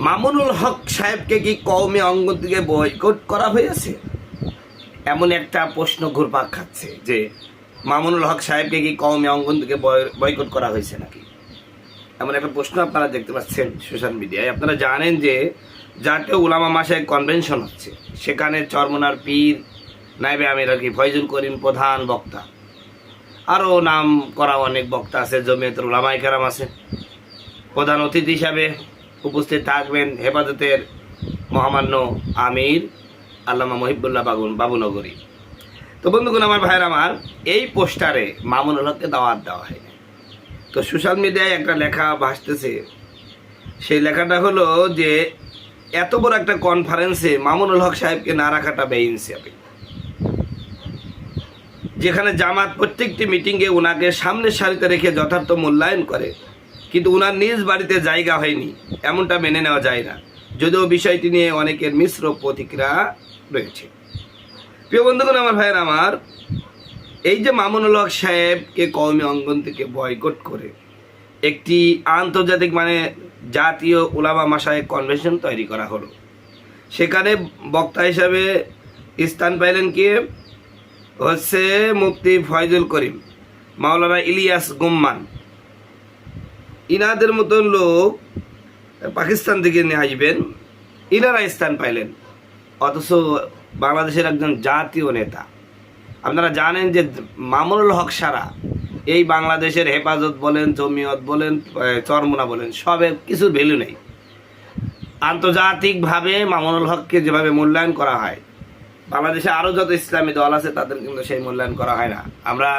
মামুনুল হক সাহেবকে কি কওমি অঙ্গন থেকে বয়কট করা হয়েছে? এমন একটা প্রশ্ন ঘুরপাক খাচ্ছে যে মামুনুল হক সাহেবকে কি কওমি অঙ্গন থেকে বয়কট করা হয়েছে নাকি, এমন একটা প্রশ্ন আপনারা দেখতে পাচ্ছেন সোশ্যাল মিডিয়ায়। আপনারা জানেন যে জাতীয় উলামা মাসায়েখ কনভেনশন হচ্ছে, সেখানে চরমনার পীর নাইবে আমির আর কি ফয়জুল করিম প্রধান বক্তা, আরও নাম করা অনেক বক্তা আছে, জমিয়তুল উলামায়ে কেরাম আছে। প্রধান অতিথি হিসাবে উপস্থিত থাকবেন হেফাজতের মহামান্য আমির আল্লামা মহিবুল্লাহ বাবুনগরী। তো বন্ধুগণ, আমার ভাইয়ের আমার, এই পোস্টারে মামুনুল হককে দাওয়াত দেওয়া হয়নি। তো সোশ্যাল মিডিয়ায় একটা লেখা ভাসতেছে, সেই লেখাটা হলো যে এত বড় একটা কনফারেন্সে মামুনুল হক সাহেবকে না রাখাটা বেইনসাফি। যেখানে জামাত প্রত্যেকটি মিটিংয়ে ওনাকে সামনের সারিতে রেখে যথার্থ মূল্যায়ন করে, কিন্তু ওনার নিজ বাড়িতে জায়গা হয়নি, এমনটা মেনে নেওয়া যায় না, যদিও বিষয়টি নিয়ে অনেকের মিশ্র প্রতিক্রিয়া রয়েছে। প্রিয় বন্ধুগণ, আমার ভাইয়ের আমার, এই যে মামুনুল হক সাহেবকে কওমি অঙ্গন থেকে বয়কট করে একটি আন্তর্জাতিক জাতীয় উলামা মাসায়েখ কনভেনশন তৈরি করা হলো, সেখানে বক্তা হিসাবে স্থান পাইলেন কে? হচ্ছে মুফতি ফয়জুল করিম, মাওলানা ইলিয়াস গুম্মান। ইনাদের মতন লোক পাকিস্তান থেকে নিয়ে আসবেন, ইনারা স্থান পাইলেন, অথচ বাংলাদেশের একজন জাতীয় নেতা। আপনারা জানেন যে মামুনুল হক সারা এই বাংলাদেশের হেফাজত বলেন, জমিয়ত বলেন, চরমোনা বলেন, সবের কিছুর ভ্যালু নেই। আন্তর্জাতিকভাবে মামুনুল হককে যেভাবে মূল্যায়ন করা হয়, বাংলাদেশে আরও যত ইসলামী দল আছে তাদের কিন্তু সেই মূল্যায়ন করা হয় না। আমরা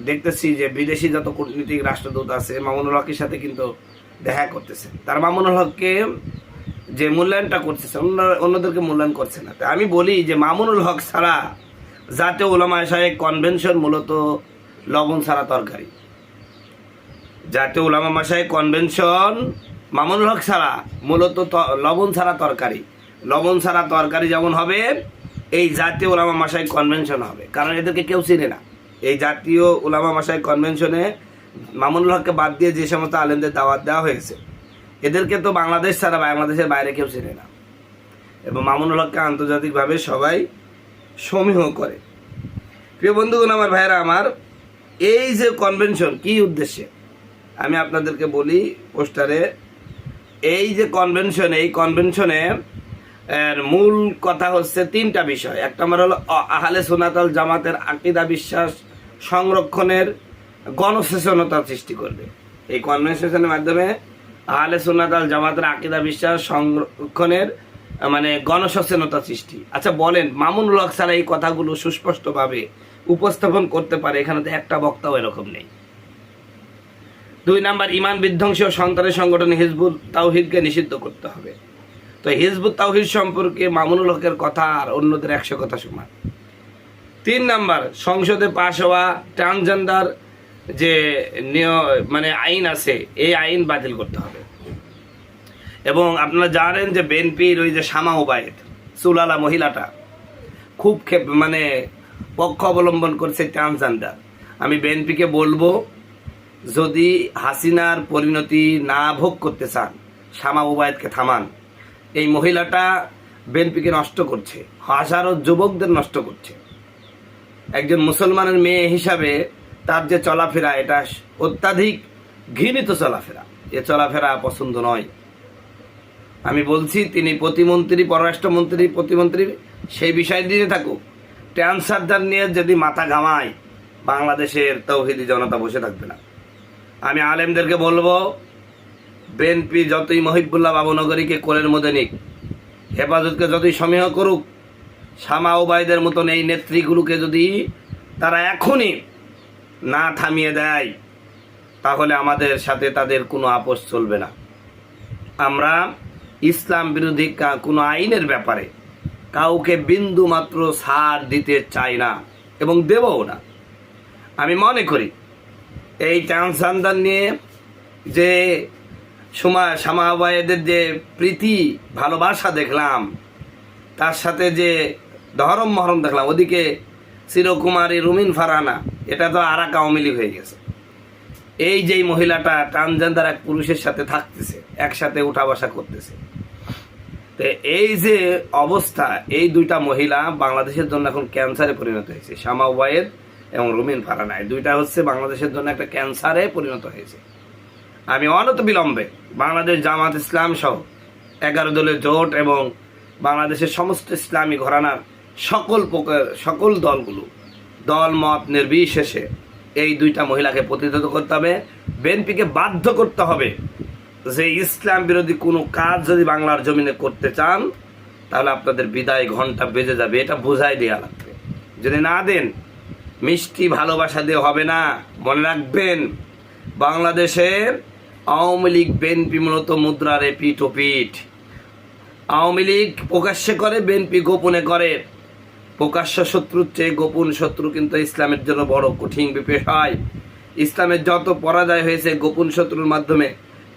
দেখতেছি যে বিদেশি যত কূটনীতিক রাষ্ট্রদূত আছে মামুনুল হকের সাথে কিন্তু দেখা করতেছে, তারা মামুনুল হককে যে মূল্যায়নটা করতেছে অন্যদেরকে মূল্যায়ন করছে না। তাই আমি বলি যে মামুনুল হক ছাড়া জাতীয় উলামা মাসায়েখ কনভেনশন মূলত লবণ ছাড়া তরকারি। জাতীয় উলামা মাসায়েখ কনভেনশন মামুনুল হক ছাড়া মূলত লবণ ছাড়া তরকারি। লবণ ছাড়া তরকারি যেমন হবে, এই জাতীয় উলামা মাসায়েখ কনভেনশন হবে, কারণ এদেরকে কেউ চিনে না। এই জাতীয় উলামা মাসায়েখ কনভেনশনে মামুনুল হককে বাদ দিয়ে যে সমস্ত আলেমদের দাওয়াত দেওয়া হয়েছে, এদেরকে তো বাংলাদেশ ছাড়া বাংলাদেশের বাইরে কেউ চেনে না, এবং মামুনুল হককে আন্তর্জাতিকভাবে সবাই সমীহ করে। প্রিয় বন্ধুগণ, আমার ভাইয়েরা আমার, এই যে কনভেনশন কি উদ্দেশ্যে আমি আপনাদেরকে বলি পোস্টারে, এই যে কনভেনশন, এই কনভেনশনে মূল কথা হচ্ছে তিনটা বিষয়। এক নম্বর হলো আহলে সুন্নাত ওয়াল জামাতের আকীদা বিশ্বাস সংরক্ষণের গণসচেতনতা সৃষ্টি করবে। এই কনভেনশনের মাধ্যমে আহলে সুন্নাত ওয়াল জামাতের আকীদা বিশ্বাস সংরক্ষণের গণসচেতনতা সৃষ্টি। আচ্ছা বলেন, মামুনুল হক ছাড়া এই কথাগুলো সুস্পষ্টভাবে উপস্থাপন করতে পারে? এখানে তো একটা বক্তাও এরকম নেই। 2 নাম্বার, ইমান বিধ্বংসী ও সন্ত্রাসী সংগঠন হিজবুত তাওহীদকে নিষিদ্ধ করতে হবে। তো হিজবুত তাওহীদ সম্পর্কে মামুনুল হকের কথা আর অন্যদের 100 কথা সমান। 3 নাম্বার, সংসদে পাশ হওয়া ট্রান্সজেন্ডার যে আইন আছে, এই আইন বাতিল করতে হবে। এবং আপনারা জানেন যে বিএনপির ওই যে শামা ওবায়েদ চুলালা মহিলাটা খুব পক্ষ অবলম্বন করছে ট্রান্সজেন্ডার। আমি বিএনপিকে বলবো, যদি হাসিনার পরিণতি না ভোগ করতে চান, শামা ওবায়েদকে থামান। এই মহিলাটা বিএনপিকে নষ্ট করছে, হাজারো যুবকদের নষ্ট করছে। একজন মুসলমানের মেয়ে হিসাবে তার যে চলাফেরা, এটা অত্যাধিক ঘৃণিত চলাফেরা। এ চলাফেরা পছন্দ নয়। আমি বলছি, তিনি প্রতিমন্ত্রী, পররাষ্ট্রমন্ত্রী, প্রতিমন্ত্রী, সেই বিষয় দিয়ে থাকুক। ট্রান্সজেন্ডার নিয়ে যদি মাথা ঘামায়, বাংলাদেশের তাওহীদি জনতা বসে থাকবে না। আমি আলেমদেরকে বলবো, বিএনপি যতই মহিবুল্লাহ বাবুনগরীকে কোলের মধ্যে নিক, হেফাজতকে যতই সমীহ করুক, শামা ওবায়েদের মতন এই নেত্রীগুলোকে যদি তারা এখনই না থামিয়ে দেয়, তাহলে আমাদের সাথে তাদের কোনো আপোষ চলবে না। আমরা ইসলাম বিরোধী কোনো আইনের ব্যাপারে কাউকে বিন্দু মাত্র ছাড় দিতে চাই না, এবং দেবও না। আমি মনে করি এই ট্রান্সজেন্ডার নিয়ে যে শামা ওবায়েদের যে প্রীতি ভালোবাসা দেখলাম, তার সাথে যে ধরম মহরম দেখলাম, ওদিকে চিরকুমারী রুমিন ফারহানা, এটা তো আরাক আওয়ামী লীগ হয়ে গেছে। এই যেই মহিলাটা ট্রান্সজেন্ডার এক পুরুষের সাথে থাকতেছে, একসাথে উঠা বসা করতেছে, তো এই যে অবস্থা, এই দুইটা মহিলা বাংলাদেশের জন্য এখন ক্যান্সারে পরিণত হয়েছে। শামা ওবায়েদ এবং রুমিন ফারহানা, দুইটা হচ্ছে বাংলাদেশের জন্য একটা ক্যান্সারে পরিণত হয়েছে। আমি অনত বিলম্বে বাংলাদেশ জামাত ইসলাম সহ 11 দলের জোট এবং বাংলাদেশের সমস্ত ইসলামী ঘরানার সকল দলগুলো, দল মত নির্বিশেষে এই দুইটা মহিলাকে প্রতিহত করতে হবে। বিএনপিকে বাধ্য করতে হবে যে ইসলাম বিরোধী কোনো কাজ যদি বাংলার জমিনে করতে চান তাহলে আপনাদের বিদায় ঘন্টা বেজে যাবে, এটা বোঝাই দেওয়া লাগবে। যদি না দেন, মিষ্টি ভালোবাসা দিয়ে হবে না। মনে রাখবেন, বাংলাদেশের আওয়ামী লীগ বিএনপি মূলত মুদ্রার পিঠ ও পিঠ। আওয়ামী লীগ প্রকাশ্যে করে, বিএনপি গোপনে করে। প্রকাশ্য শত্রুর চেয়ে গোপন শত্রু কিন্তু ইসলামের জন্য বড় কঠিন বিষয়। ইসলামের যত পরাজয় হয়েছে গোপন শত্রুর মাধ্যমে,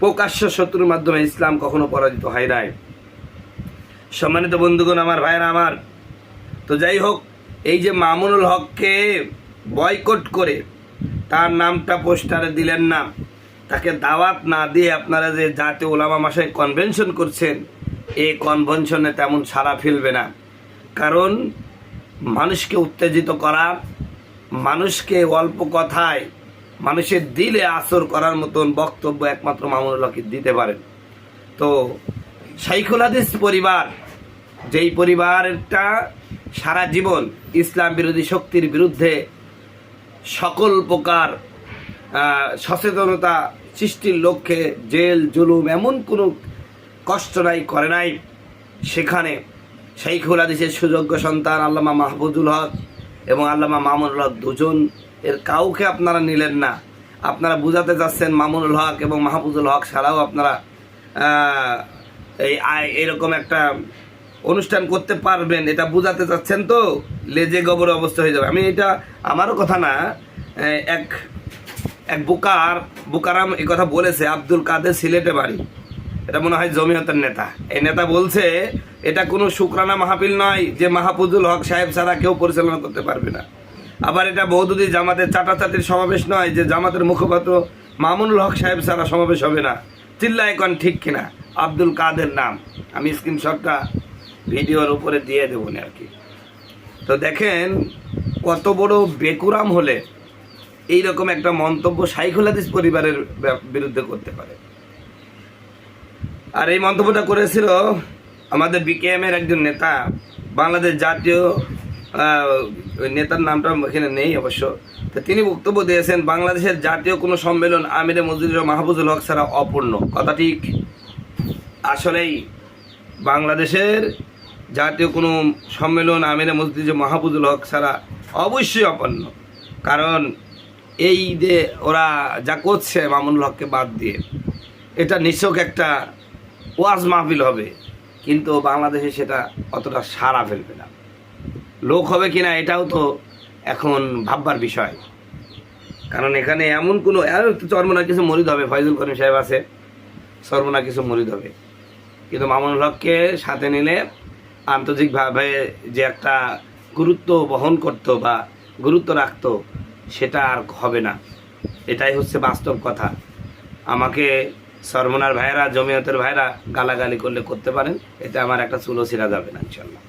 প্রকাশ্য শত্রুর মাধ্যমে ইসলাম কখনো পরাজিত হয় নাই। সম্মানিত বন্ধুগণ, আমার ভাইরা আমার, তো যাই হোক, এই যে মামুনুল হককে বয়কট করে তার নামটা পোস্টারে দিলেন না, তাকে দাওয়াত না দিয়ে আপনারা যে জাতীয় ওলামা মাসায় কনভেনশন করছেন, এই কনভেনশনে তেমন সাড়া ফেলবে না। কারণ মানুষকে উত্তেজিত করা, মানুষকে অল্প কথায় মানুষের দিলে আসর করার মতন বক্তব্য একমাত্র মামুনুল হক দিতে পারেন। তো শাইখুল হাদিস পরিবার, যেই পরিবারটা সারা জীবন ইসলাম বিরোধী শক্তির বিরুদ্ধে সকল প্রকার সচেতনতা সৃষ্টির লক্ষ্যে জেল জুলুম এমন কোনো কষ্ট নাই করে নাই, সেখানে শাইখুল হাদিসের সুযোগ্য সন্তান আল্লামা মাহফুজুল হক এবং আল্লামা মামুনুল হক দুজন, এর কাউকে আপনারা নিলেন না। আপনারা বুঝাতে যাচ্ছেন মামুনুল হক এবং মাহফুজুল হক ছাড়াও আপনারা এরকম একটা অনুষ্ঠান করতে পারবেন, এটা বুঝাতে চাচ্ছেন, তো লেজে গোবর অবস্থা হয়ে যাবে। আমি এটা আমারও কথা না, এক বুকারাম এই কথা বলেছে। আব্দুল কাদের, সিলেটে বাড়ি, এটা মনে হয় জমিয়তের নেতা। এই নেতা বলছে এটা কোনো শুকরানা মাহফিল নয় যে মাহফুজুল হক সাহেব ছাড়া কেউ পরিচালনা করতে পারবে না। আবার এটা মওদুদি জামাতের চাটাচাটির সমাবেশ নয় যে জামাতের মুখপাত্র মামুনুল হক সাহেব ছাড়া সমাবেশ হবে না। চিল্লায় এখন ঠিক কিনা? আব্দুল কাদের নাম, আমি স্ক্রিনশটটা ভিডিওর উপরে দিয়ে দেবো আর কি। তো দেখেন কত বড় বেকুরাম হলে এইরকম একটা মন্তব্য শাইখুল হাদিস পরিবারের বিরুদ্ধে করতে পারে। আর এই মন্তব্যটা করেছিল আমাদের বিকেএম এর একজন নেতা, বাংলাদেশ জাতীয় নেতার নামটা এখানে নেই অবশ্য। তো তিনি বক্তব্য দিয়েছেন, বাংলাদেশের জাতীয় কোনো সম্মেলন আমিরে মসজিদ মাহফুজুল হক ছাড়া অপূর্ণ। কথা ঠিক। আসলেই বাংলাদেশের জাতীয় কোনো সম্মেলন আমিরে মসজিদ মাহফুজুল হক ছাড়া অবশ্যই অপূর্ণ। কারণ এই যে ওরা যা করছে মামুনুল হককে বাদ দিয়ে, এটা নিছক একটা ওয়াজ মাহফিল হবে, কিন্তু বাংলাদেশে সেটা অতটা সাড়া ফেলবে না। লোক হবে কিনা এটাও তো এখন ভাববার বিষয়। কারণ এখানে এমন কোনো চরমনা কিছু মরিদ হবে, ফয়জুল করিম সাহেব আছে, চরমনা কিছু মরিদ হবে, কিন্তু মামুনুল হককে সাথে নিলে আন্তর্জাতিকভাবে যে একটা গুরুত্ব বহন করতো বা গুরুত্ব রাখতো, সেটা আর হবে না। এটাই হচ্ছে বাস্তব কথা। আমাকে সরমনার ভাইয়েরা, জমিয়তের ভাইয়েরা গালাগালি করলে করতে পারেন, এতে আমার একটা চুলো ছিঁড়া যাবে না ইনশাল্লাহ।